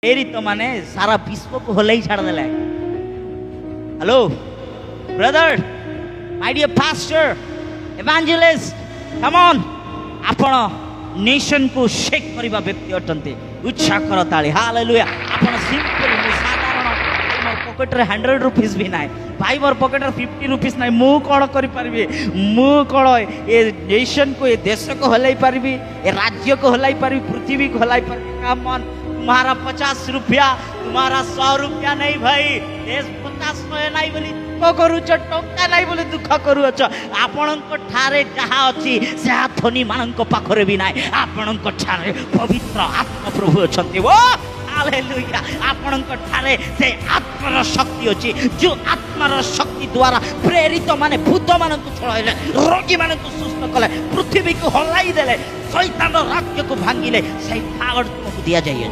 प्रेरित माने सारा विश्व को हल्लाई छाड़ देला। Hello brother, my dear pastor, evangelist, come on. आपण नेशन को शेक करबा व्यक्ति अटंते। उत्साह कर ताली। हालेलुया। आपण सिंपल साधारण मोर पॉकेट रे 100 रुपीस भी नाय, भाई मोर पॉकेट रे 50 रुपीस नाय, मु कोन करि परबी? मु कोन ए नेशन को, ए देश को हल्लाई परबी, ए राज्य को हल्लाई परबी, पृथ्वी को हल्लाई परबी? Come on. तुम्हारा 50 रुपया, तुम्हारा 100 रुपया नहीं भाई। देश 50 नहीं बोली दुख करूच, टंका नहीं बोली दुख करूच। आपणक ठारे जहा अच्छी से धनी मानक पाखरे भी नाई। आपणक ठारे पवित्र आत्मा प्रभु अछंती। ओ हालेलुया। आपणक ठारे से आत्मार शक्ति अछि, जो आत्मार शक्ति द्वारा प्रेरित माने भूत मानक छळाइले, रोगी मानक सुस्थ कले, पृथ्वी को हलाई देले, शैतान राज्य को भांगिले, से पावर तुमको दिया जाइए।